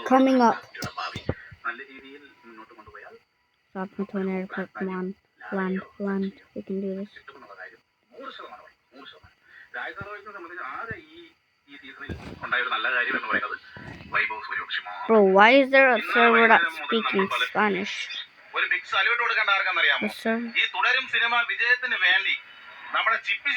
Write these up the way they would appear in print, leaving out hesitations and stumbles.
Coming up. Southampton Airport, come on. Land. We can do this. Bro, why is there a server that's speaking Spanish? Yes, sir. നമ്മുടെ ചിപ്പി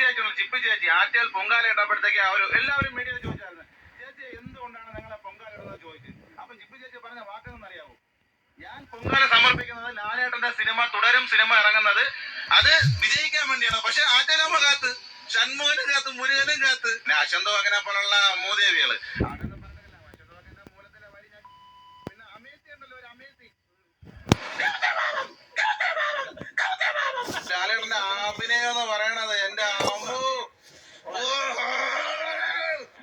ചേച്ചി ആറ്റൽ പൊങ്കാല ഇട്ടപ്പോഴത്തേക്ക് എല്ലാവരും മീഡിയയിൽ ചോദിച്ചായിരുന്നു, ചേച്ചി എന്തുകൊണ്ടാണ് നിങ്ങളെ പൊങ്കാല ഇടുന്നത് ചോദിച്ചു. അപ്പൊ ചിപ്പി ചേച്ചി പറഞ്ഞ വാക്കെന്ന് അറിയാവോ? ഞാൻ പൊങ്കാല സമർപ്പിക്കുന്നത് ലാലേട്ടന്റെ സിനിമ ഇറങ്ങുന്നത് അത് വിജയിക്കാൻ വേണ്ടിയാണ്. പക്ഷെ ആറ്റലമ്മ കാത്ത്, ഷൺമുഖനും കാത്ത്, മുരുകനും കാത്ത്, അശന്തോ അങ്ങനെ പോലുള്ള മൂദേവികള്. മൂലത്തിലെ വരി പിന്നെ അമേസി ഉണ്ടല്ലോ, ഒരു അമേസി ലാലേട്ടന്റെ അഭിനയം എന്ന് പറയണത് എന്റെ അമ്മോ.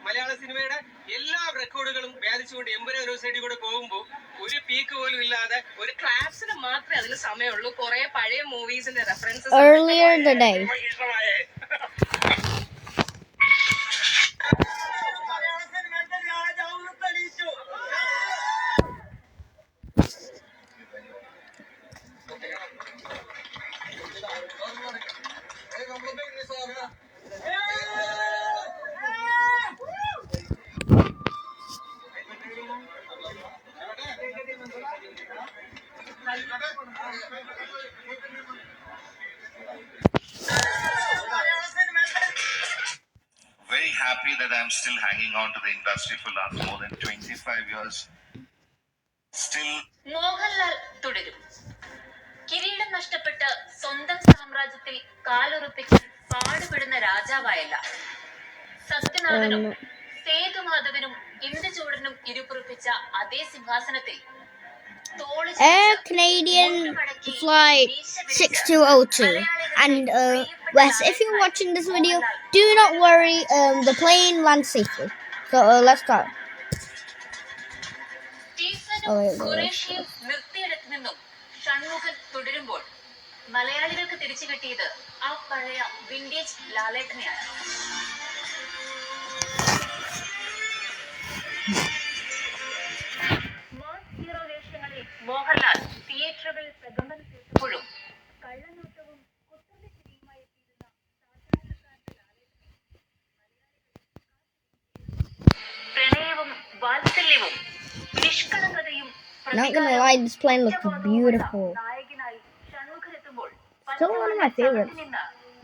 മലയാള സിനിമയുടെ എല്ലാ റെക്കോർഡുകളും ഭേദിച്ചുകൊണ്ട് എമ്പുരാൻ യൂണിവേഴ്സിറ്റി കൂടെ പോകുമ്പോൾ ഒരു പീക്ക് പോലും ഇല്ലാതെ ഒരു ക്ലാസ്സിന് മാത്രമേ അതിന് സമയമുള്ളൂ. കുറെ പഴയ മൂവീസിന്റെ references Very happy that I'm still hanging on to the industry for last more than 25 years. Still. Mohanlal തുടരും. കിരീടം നഷ്ടപ്പെട്ട് സ്വന്തം സാമ്രാജ്യത്തിൽ കാലുറപ്പിക്കാൻ പാടുപെടുന്ന രാജാവായല്ല. സത്യനാഥനും സേതുമാധവനും ഇന്ദുചൂടനും ഇരുപുറപ്പിച്ച അതേ സിംഹാസനത്തിൽ Air Canadian Flight 6202. And Wes, if you're watching this video, do not worry, the plane lands safely. So let's start. നിർത്തിയിടത്ത് നിന്നും ഷൺമുഖൻ തുടരുമ്പോൾ മലയാളികൾക്ക് തിരിച്ചു കിട്ടിയത് ആ പഴയ വിന്റേജ് ലാലേട്ടനെയാണ്. മോഹൻലാൽ തിയേറ്ററുകളിൽ പ്രകമ്പനം തീർത്തപ്പോഴും കള്ളനോട്ടവും കുത്തന്റെ ചിരിയുമായി എത്തിയിരുന്ന പ്രണയവും വാത്സല്യവും നിഷ്കളങ്കതയും Not gonna lie, this plane looks beautiful. നായകനായി ഷൺമുഖനെത്തുമ്പോൾ Still one of my favorites.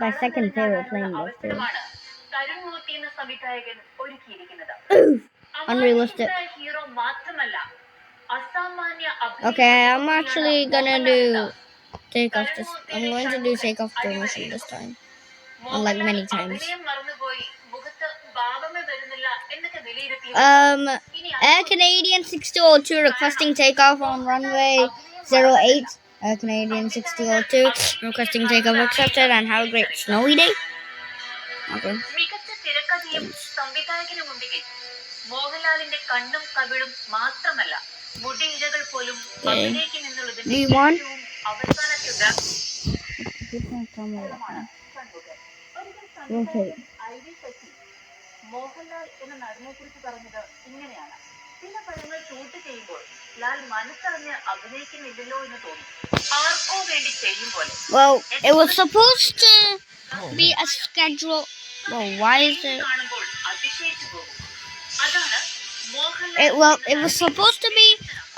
My second favorite plane though. Tarun മൂർത്തി എന്ന സംവിധായകൻ ഒരുക്കിയിരിക്കുന്നത് Unrealistic. ഹീറോ മാത്രമല്ല. Okay, I'm actually gonna do takeoff this. I'm going to do takeoff promotion this time. Unlike many times. Air Canadian 6202 requesting takeoff on runway 08. Air Canadian 6202 requesting takeoff accepted, and have a great snowy day. Okay. മോഹൻലാലിന്റെ കണ്ണും കവിളും മാത്രമല്ല, മുടിയിഴകൾ പോലും മോഹൻലാൽ എന്ന നടനെ കുറിച്ച് പറഞ്ഞത് ഇങ്ങനെയാണ്: ചില പടങ്ങൾ ഷൂട്ട് ചെയ്യുമ്പോൾ ലാൽ മനസ്സറിഞ്ഞ് അഭിനയിക്കുന്നില്ലല്ലോ എന്ന് തോന്നി. ആർക്കോ വേണ്ടി ചെയ്യും പോലെ. Well, it was supposed to be a schedule. Well, why is it? കാണുമ്പോൾ അതിശയിച്ചു പോകും. അതാണ് it was supposed to be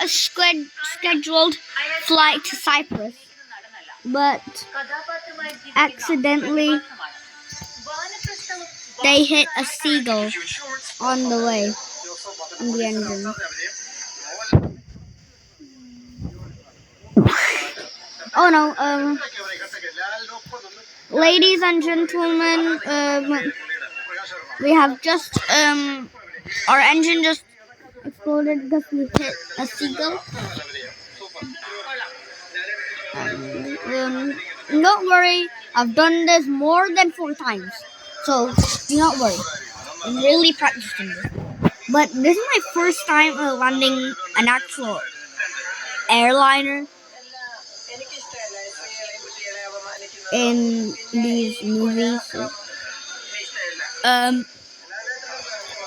a scheduled flight to Cyprus, but accidentally they hit a seagull on the way in the engine. Oh no, ladies and gentlemen, we have just our engine just exploded because we hit a seagull. Don't worry, I've done this more than 4 times, so do not worry. I'm really practicing this. But this is my first time landing an actual airliner in these movies.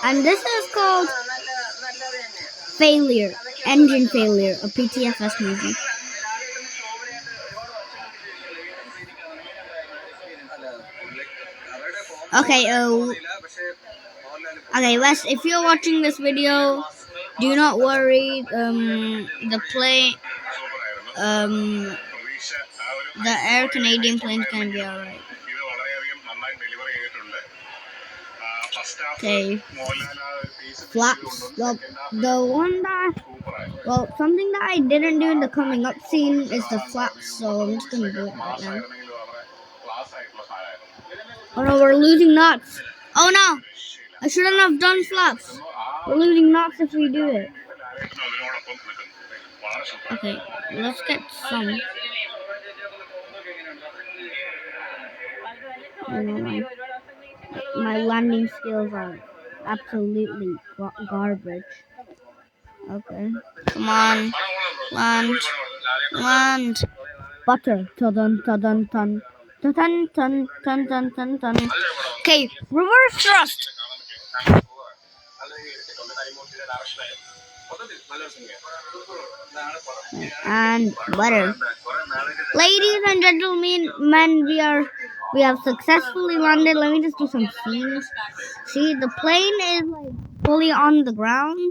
And this is called failure, engine failure, a PTFS movie. Okay, okay, Wes, if you're watching this video, do not worry. The plane, പ്രതീക്ഷ ആ ഒരു the Air Canadian plane's gonna be alright. ഇത് വളരെയധികം നന്നായി deliver ചെയ്തിട്ടുണ്ട്. First half Okay, Mohanlal ആ ഒരു piece flaps. The one that, well, something that I didn't do in the coming up scene is the flaps, so I'm just gonna do it right now. Class ആയിട്ടുള്ള സാധനമായിരുന്നു. Oh no, we're losing knots. Oh no, I shouldn't have done flaps. We're losing knots if we do it. അതിനോടൊപ്പം നിൽക്കുന്നു. വളരെ super. Okay, let's get some. My landing skills are absolutely garbage. Okay, come on, land. Butter. Dun dun dun dun. Dun dun dun dun dun dun. Okay, reverse thrust. And butter. Ladies and gentlemen, we have successfully landed. Let me just do some scenes. See, the plane is like fully on the ground.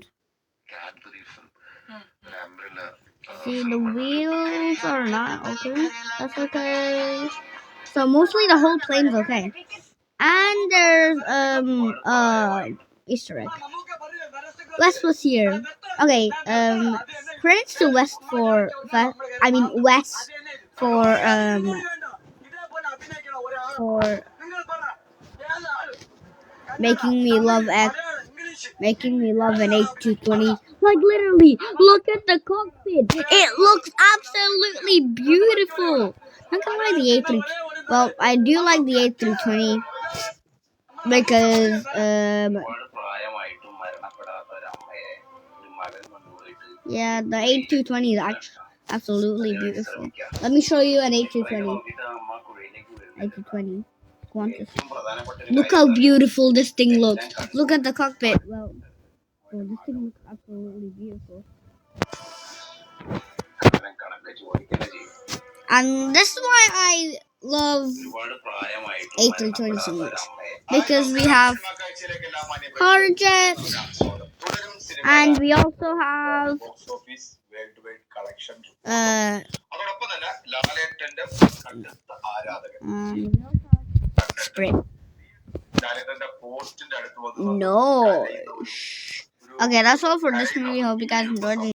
See, the wheels are not okay. That's okay. So mostly the whole plane's okay. And there's Easter egg. West was here. Okay, credits to West for West for making me love an A220. Like literally, look at the cockpit. It looks absolutely beautiful. Not gonna lie, the A3. Well, I do like the A320 because yeah, the A220 is actually absolutely beautiful. Let me show you an A220. A220. Qantas. Look how beautiful this thing looks. Look at the cockpit. Well, this thing looks absolutely beautiful. And this is why I love A320 so much. Because we have hard jets. And we also have Sprint. No. Okay, that's all for this movie. Hope you guys enjoyed it.